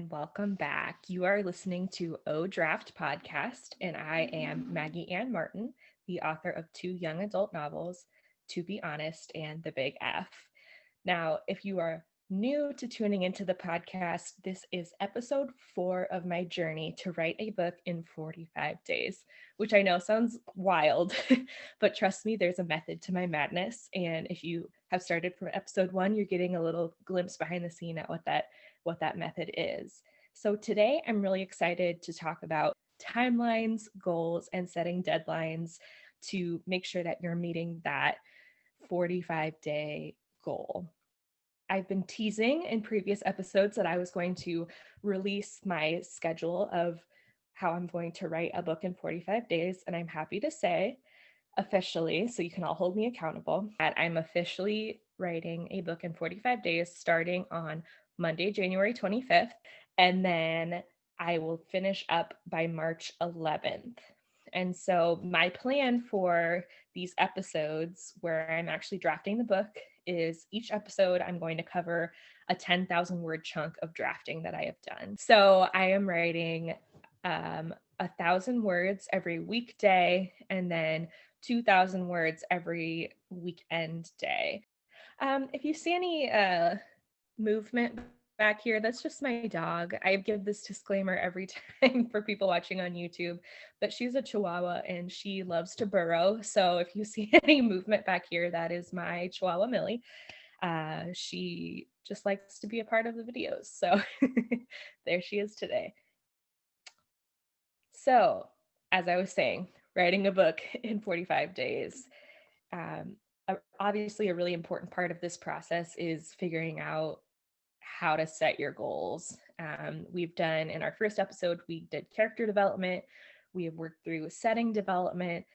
and welcome back. You are listening to O Draft Podcast, and I am Maggie Ann Martin, the author of two young adult novels, To Be Honest and The Big F. Now, if you are new to tuning into the podcast, this is episode 4 of my journey to write a book in 45 days, which I know sounds wild, but trust me, there's a method to my madness. And if you have started from episode 1, you're getting a little glimpse behind the scene at what that method is. So today I'm really excited to talk about timelines, goals, and setting deadlines to make sure that you're meeting that 45-day goal. I've been teasing in previous episodes that I was going to release my schedule of how I'm going to write a book in 45 days. And I'm happy to say officially, so you can all hold me accountable, that I'm officially writing a book in 45 days starting on Monday, January 25th. And then I will finish up by March 11th. And so my plan for these episodes where I'm actually drafting the book is each episode I'm going to cover a 10,000 word chunk of drafting that I have done. So I am writing 1,000 words every weekday and then 2,000 words every weekend day. If you see any movement back here, that's just my dog. I give this disclaimer every time for people watching on YouTube, but she's a Chihuahua and she loves to burrow. So if you see any movement back here, that is my Chihuahua Millie. She just likes to be a part of the videos. So there she is today. So, as I was saying, writing a book in 45 days. Um, Obviously, a really important part of this process is figuring out how to set your goals. We've done in our first episode, we did character development. We have worked through setting development.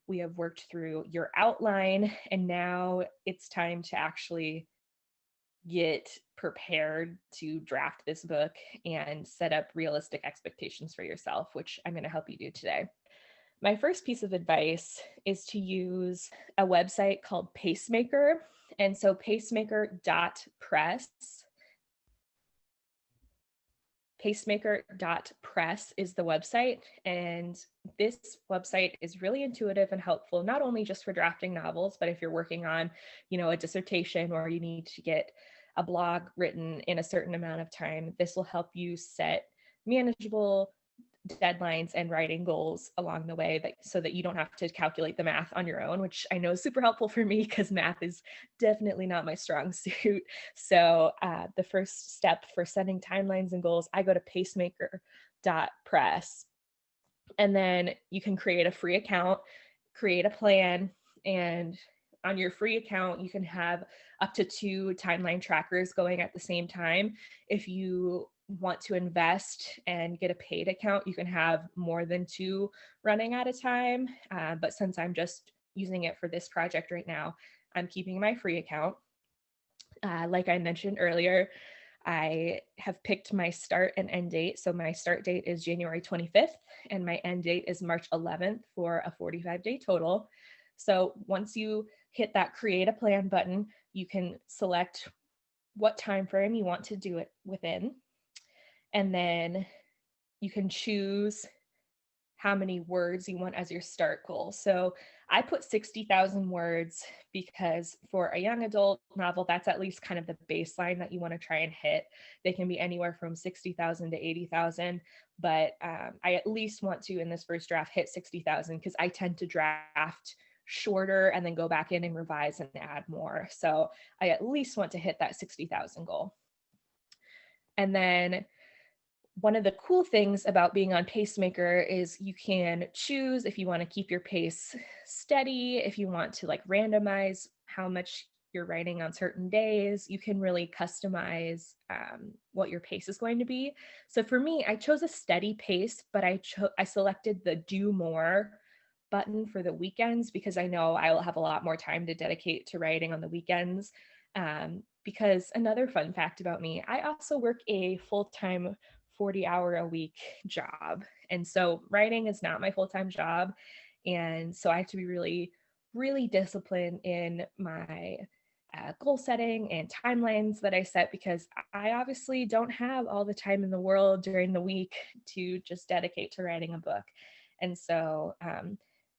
We have worked through your outline. And now it's time to actually get prepared to draft this book and set up realistic expectations for yourself, which I'm going to help you do today. My first piece of advice is to use a website called Pacemaker. And so pacemaker.press pacemaker.press is the website. And this website is really intuitive and helpful, not only just for drafting novels, but if you're working on, a dissertation or you need to get a blog written in a certain amount of time, this will help you set manageable deadlines and writing goals along the way so that you don't have to calculate the math on your own, which I know is super helpful for me because math is definitely not my strong suit. So the first step for setting timelines and goals, I go to pacemaker.press, and then you can create a free account, create a plan, and on your free account, you can have up to 2 timeline trackers going at the same time. If you want to invest and get a paid account, you can have more than 2 running at a time. But since I'm just using it for this project right now, I'm keeping my free account. Like I mentioned earlier, I have picked my start and end date. So my start date is January 25th and my end date is March 11th for a 45-day total. So once you hit that create a plan button, you can select what time frame you want to do it within. And then you can choose how many words you want as your start goal. So I put 60,000 words because for a young adult novel, that's at least kind of the baseline that you want to try and hit. They can be anywhere from 60,000 to 80,000, but I at least want to, in this first draft, hit 60,000 because I tend to draft shorter and then go back in and revise and add more. So I at least want to hit that 60,000 goal. And then one of the cool things about being on Pacemaker is you can choose if you want to keep your pace steady, if you want to randomize how much you're writing on certain days. You can really customize what your pace is going to be. So for me, I chose a steady pace, but I selected the do more button for the weekends because I know I will have a lot more time to dedicate to writing on the weekends. Because another fun fact about me, I also work a full-time 40-hour-a-week job. And so writing is not my full-time job. And so I have to be really, really disciplined in my goal setting and timelines that I set, because I obviously don't have all the time in the world during the week to just dedicate to writing a book. And so,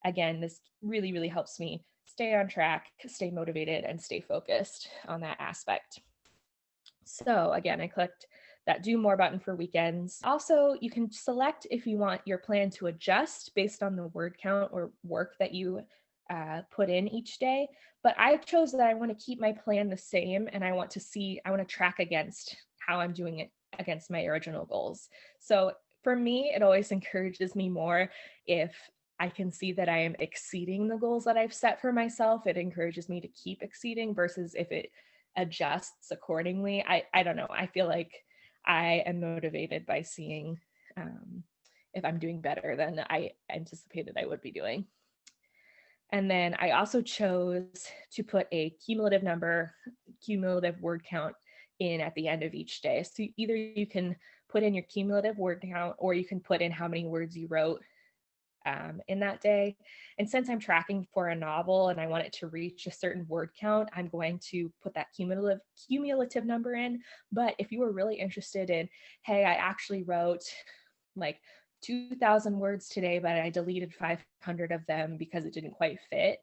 again, this really, really helps me stay on track, stay motivated, and stay focused on that aspect. So again, I clicked that do more button for weekends. Also, you can select if you want your plan to adjust based on the word count or work that you put in each day. But I chose that I want to keep my plan the same, and I want to track against how I'm doing it against my original goals. So for me, it always encourages me more if I can see that I am exceeding the goals that I've set for myself. It encourages me to keep exceeding versus if it adjusts accordingly. I don't know. I feel like I am motivated by seeing if I'm doing better than I anticipated I would be doing. And then I also chose to put a cumulative word count in at the end of each day. So either you can put in your cumulative word count, or you can put in how many words you wrote in that day. And since I'm tracking for a novel and I want it to reach a certain word count, I'm going to put that cumulative number in. But if you were really interested in, hey, I actually wrote like 2,000 words today, but I deleted 500 of them because it didn't quite fit,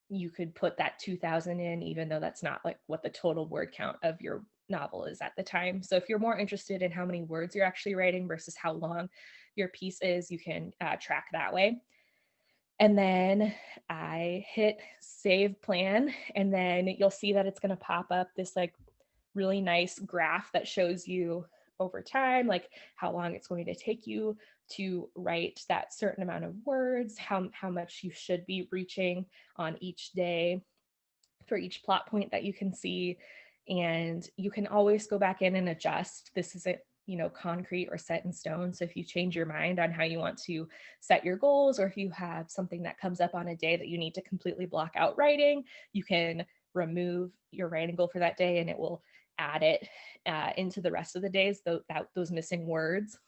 you could put that 2,000 in, even though that's not like what the total word count of your novel is at the time. So if you're more interested in how many words you're actually writing versus how long your piece is, you can track that way. And then I hit save plan, and then you'll see that it's going to pop up this like really nice graph that shows you over time, like how long it's going to take you to write that certain amount of words, how much you should be reaching on each day for each plot point that you can see. And you can always go back in and adjust. This isn't, concrete or set in stone. So if you change your mind on how you want to set your goals, or if you have something that comes up on a day that you need to completely block out writing, you can remove your writing goal for that day and it will add it into the rest of the days, those missing words.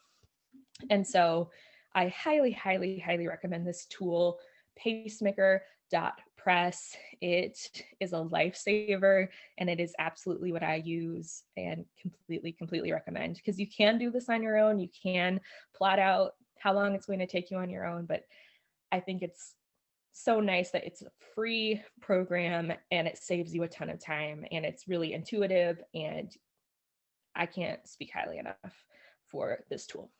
And so I highly, highly, highly recommend this tool, pacemaker.press. It is a lifesaver, and it is absolutely what I use and completely recommend, because you can do this on your own. You can plot out how long it's going to take you on your own, but I think it's so nice that it's a free program and it saves you a ton of time, and it's really intuitive, and I can't speak highly enough for this tool.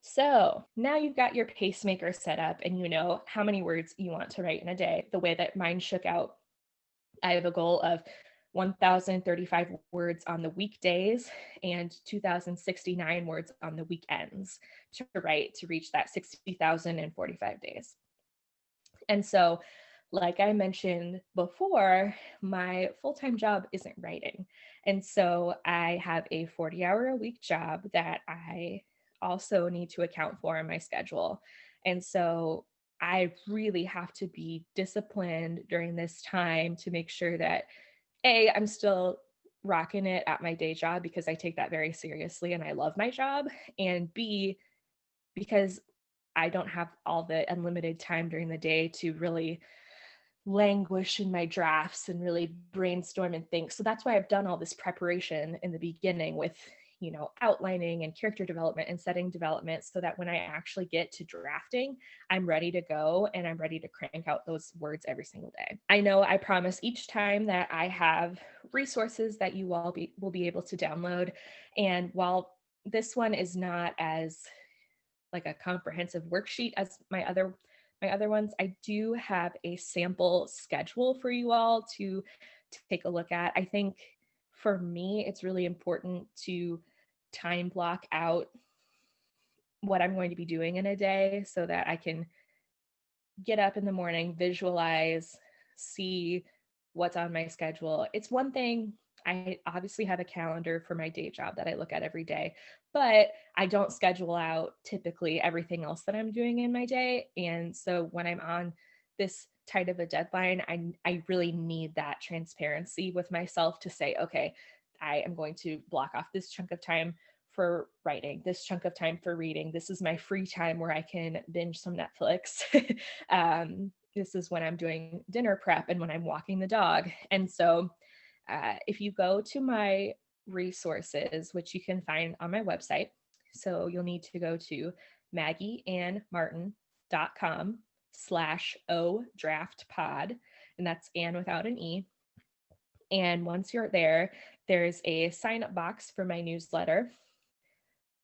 So now you've got your pacemaker set up and you know how many words you want to write in a day. The way that mine shook out, I have a goal of 1,035 words on the weekdays and 2,069 words on the weekends to write to reach that 60,045 days. And so, like I mentioned before, my full-time job isn't writing. And so I have a 40-hour-a-week job that I also need to account for in my schedule. And so I really have to be disciplined during this time to make sure that A, I'm still rocking it at my day job because I take that very seriously and I love my job, and B, because I don't have all the unlimited time during the day to really languish in my drafts and really brainstorm and think. So that's why I've done all this preparation in the beginning with, outlining and character development and setting development, so that when I actually get to drafting, I'm ready to go and I'm ready to crank out those words every single day. I know I promise each time that I have resources that you all will be able to download. And while this one is not as like a comprehensive worksheet as my other ones, I do have a sample schedule for you all to take a look at. I think for me, it's really important to time block out what I'm going to be doing in a day so that I can get up in the morning, visualize, see what's on my schedule. It's one thing, I obviously have a calendar for my day job that I look at every day, but I don't schedule out typically everything else that I'm doing in my day. And so when I'm on this tight of a deadline, I really need that transparency with myself to say, okay, I am going to block off this chunk of time for writing, this chunk of time for reading. This is my free time where I can binge some Netflix. this is when I'm doing dinner prep and when I'm walking the dog. And so if you go to my resources, which you can find on my website, so you'll need to go to maggieannmartin.com/o draft pod, and that's Ann without an E. And once you're there, there's a sign up box for my newsletter.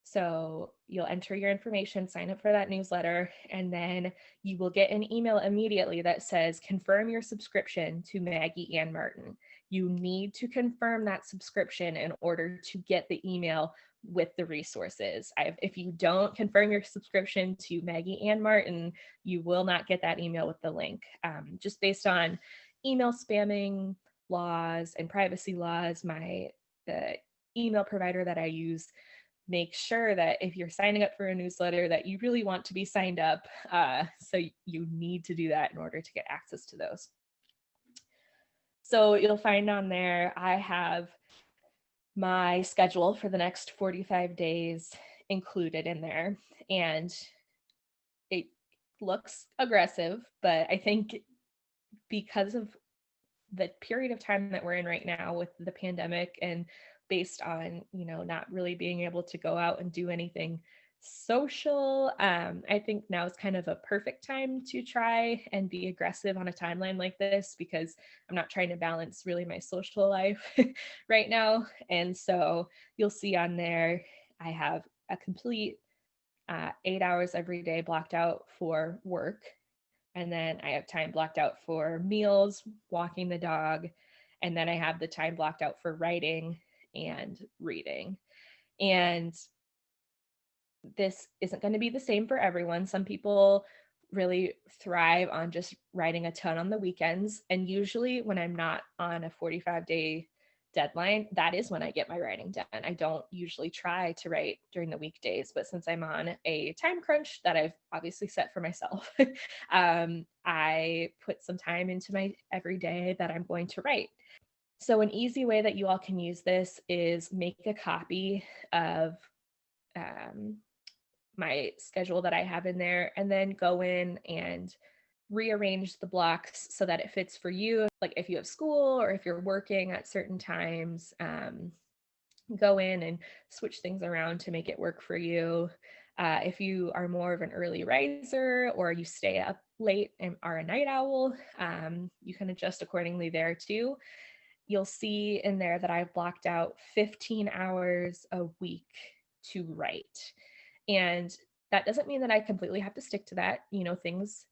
So you'll enter your information, sign up for that newsletter, and then you will get an email immediately that says, confirm your subscription to Maggie Ann Martin. You need to confirm that subscription in order to get the email with the resources. If you don't confirm your subscription to Maggie Ann Martin, you will not get that email with the link. Just based on email spamming laws and privacy laws, the email provider that I use make sure that if you're signing up for a newsletter that you really want to be signed up. So you need to do that in order to get access to those. So you'll find on there, I have my schedule for the next 45 days included in there. And it looks aggressive, but I think because of the period of time that we're in right now with the pandemic, and based on, not really being able to go out and do anything social, I think now is kind of a perfect time to try and be aggressive on a timeline like this, because I'm not trying to balance really my social life right now. And so you'll see on there, I have a complete 8 hours every day blocked out for work. And then I have time blocked out for meals, walking the dog, and then I have the time blocked out for writing and reading. And this isn't going to be the same for everyone. Some people really thrive on just writing a ton on the weekends. And usually when I'm not on a 45-day deadline, that is when I get my writing done. I don't usually try to write during the weekdays, but since I'm on a time crunch that I've obviously set for myself, I put some time into my every day that I'm going to write. So an easy way that you all can use this is make a copy of my schedule that I have in there, and then go in and rearrange the blocks so that it fits for you. Like if you have school or if you're working at certain times, go in and switch things around to make it work for you. If you are more of an early riser or you stay up late and are a night owl, you can adjust accordingly there too. You'll see in there that I've blocked out 15 hours a week to write. And that doesn't mean that I completely have to stick to that. Things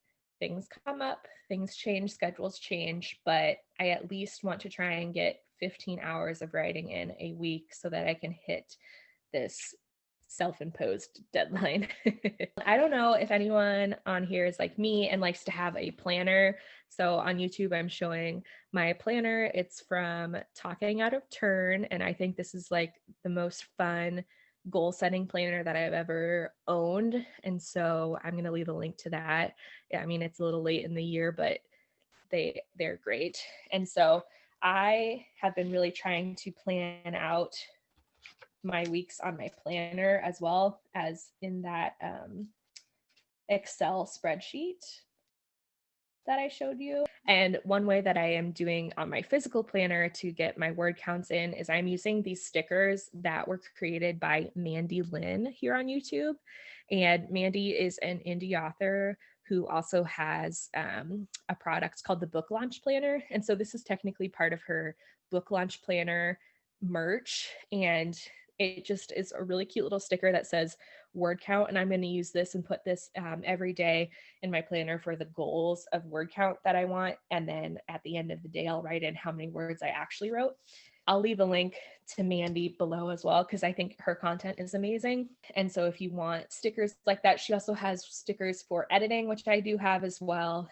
come up, things change, schedules change, but I at least want to try and get 15 hours of writing in a week so that I can hit this self-imposed deadline. I don't know if anyone on here is like me and likes to have a planner. So on YouTube, I'm showing my planner. It's from Talking Out of Turn. And I think this is like the most fun goal setting planner that I've ever owned. And so I'm going to leave a link to that. I mean, it's a little late in the year, but they're great. And so I have been really trying to plan out my weeks on my planner as well as in that Excel spreadsheet that I showed you. And one way that I am doing on my physical planner to get my word counts in is I'm using these stickers that were created by Mandy Lynn here on YouTube. And Mandy is an indie author who also has a product called the Book Launch Planner. And so this is technically part of her Book Launch Planner merch. And it just is a really cute little sticker that says word count. And I'm going to use this and put this every day in my planner for the goals of word count that I want. And then at the end of the day, I'll write in how many words I actually wrote. I'll leave a link to Mandy below as well, because I think her content is amazing. And so if you want stickers like that, she also has stickers for editing, which I do have as well.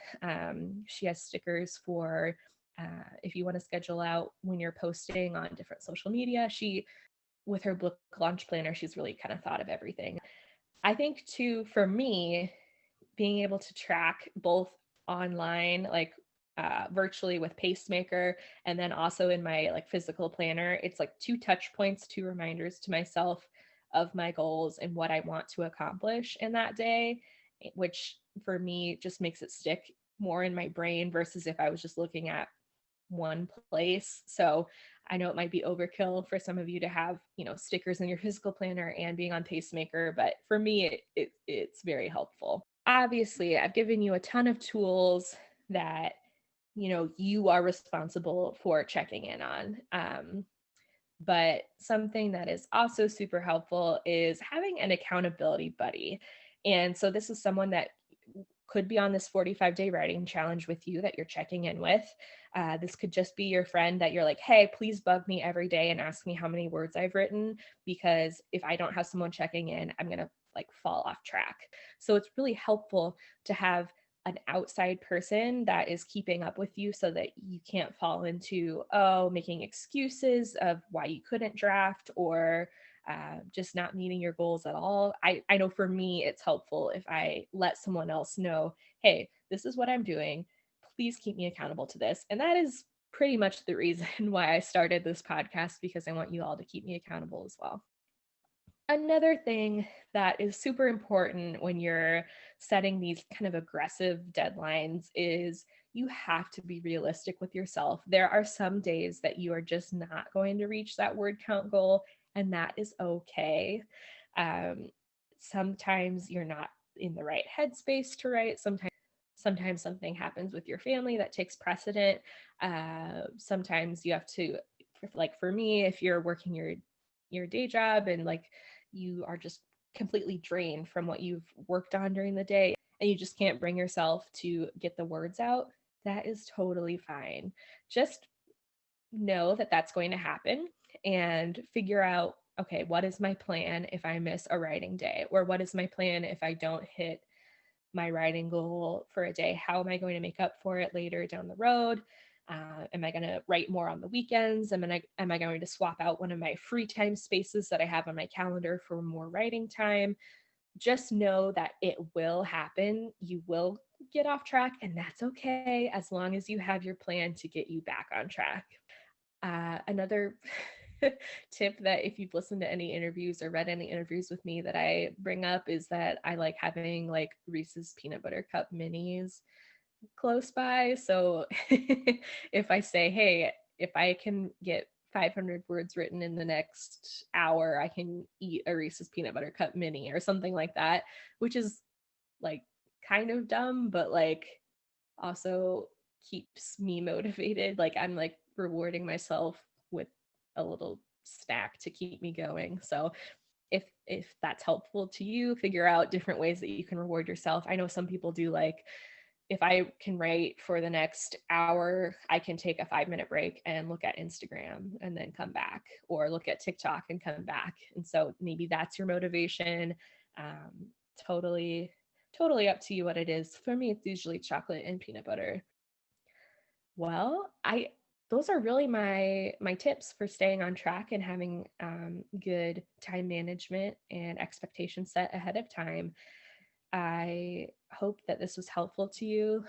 She has stickers for if you want to schedule out when you're posting on different social media. With her book launch planner, she's really kind of thought of everything. I think too, for me, being able to track both online, like virtually with Pacemaker, and then also in my like physical planner, it's like 2 touch points, 2 reminders to myself of my goals and what I want to accomplish in that day, which for me just makes it stick more in my brain versus if I was just looking at one place. So I know it might be overkill for some of you to have, stickers in your physical planner and being on Pacemaker, but for me, it's very helpful. Obviously, I've given you a ton of tools that, you are responsible for checking in on. But something that is also super helpful is having an accountability buddy. And so this is someone that could be on this 45-day writing challenge with you that you're checking in with. This could just be your friend that you're like, hey, please bug me every day and ask me how many words I've written, because if I don't have someone checking in, I'm going to fall off track. So it's really helpful to have an outside person that is keeping up with you so that you can't fall into, making excuses of why you couldn't draft or just not meeting your goals at all. I know for me, it's helpful if I let someone else know, hey, this is what I'm doing. Please keep me accountable to this. And that is pretty much the reason why I started this podcast, because I want you all to keep me accountable as well. Another thing that is super important when you're setting these kind of aggressive deadlines is you have to be realistic with yourself. There are some days that you are just not going to reach that word count goal, and that is okay. Sometimes you're not in the right headspace to write. Sometimes something happens with your family that takes precedent. Sometimes you have to, for me, if you're working your day job and you are just completely drained from what you've worked on during the day and you just can't bring yourself to get the words out, that is totally fine. Just know that that's going to happen and figure out, okay, what is my plan if I miss a writing day? Or what is my plan if I don't hit my writing goal for a day? How am I going to make up for it later down the road? Am I going to write more on the weekends? Am I going to swap out one of my free time spaces that I have on my calendar for more writing time? Just know that it will happen. You will get off track, and that's okay as long as you have your plan to get you back on track. Another tip that if you've listened to any interviews or read any interviews with me that I bring up is that I like having Reese's peanut butter cup minis close by. So if I say, hey, if I can get 500 words written in the next hour, I can eat a Reese's peanut butter cup mini or something like that, which is kind of dumb, but also keeps me motivated. I'm rewarding myself with a little snack to keep me going. So if that's helpful to you, figure out different ways that you can reward yourself. I know some people do if I can write for the next hour, I can take a 5-minute break and look at Instagram and then come back, or look at TikTok and come back. And so maybe that's your motivation. Totally, totally up to you what it is. For me, it's usually chocolate and peanut butter. Well, those are really my tips for staying on track and having good time management and expectations set ahead of time. I hope that this was helpful to you.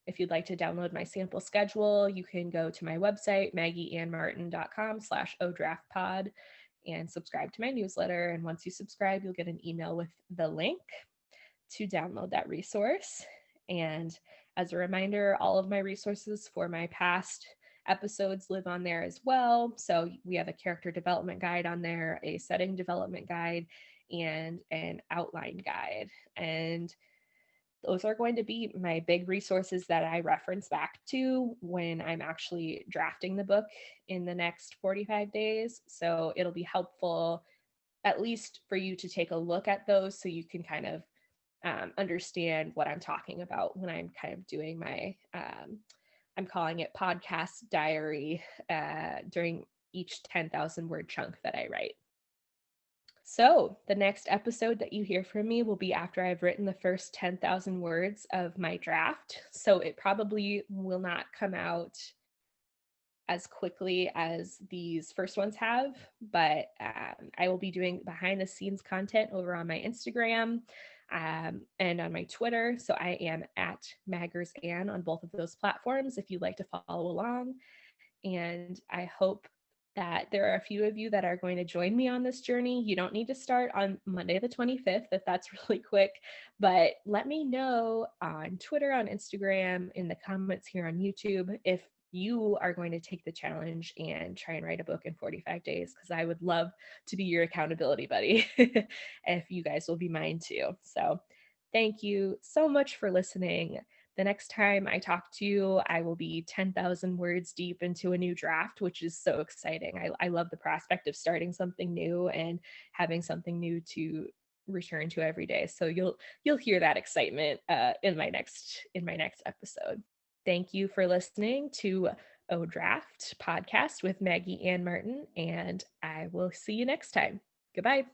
If you'd like to download my sample schedule, you can go to my website, maggieannmartin.com/odraftpod, and subscribe to my newsletter. And once you subscribe, you'll get an email with the link to download that resource. And as a reminder, all of my resources for my past episodes live on there as well. So we have a character development guide on there, a setting development guide, and an outline guide. And those are going to be my big resources that I reference back to when I'm actually drafting the book in the next 45 days. So it'll be helpful, at least for you to take a look at those so you can kind of understand what I'm talking about when I'm kind of doing my, I'm calling it podcast diary during each 10,000 word chunk that I write. So the next episode that you hear from me will be after I've written the first 10,000 words of my draft. So it probably will not come out as quickly as these first ones have, but I will be doing behind the scenes content over on my Instagram and on my Twitter. So I am at MaggersAnn on both of those platforms if you'd like to follow along. And I hope that there are a few of you that are going to join me on this journey. You don't need to start on Monday the 25th if that's really quick, but let me know on Twitter, on Instagram, in the comments here on YouTube if you are going to take the challenge and try and write a book in 45 days, because I would love to be your accountability buddy if you guys will be mine too. So thank you so much for listening. The next time I talk to you, I will be 10,000 words deep into a new draft, which is so exciting. I love the prospect of starting something new and having something new to return to every day. So you'll hear that excitement in my next episode. Thank you for listening to O Draft podcast with Maggie and Martin, and I will see you next time. Goodbye.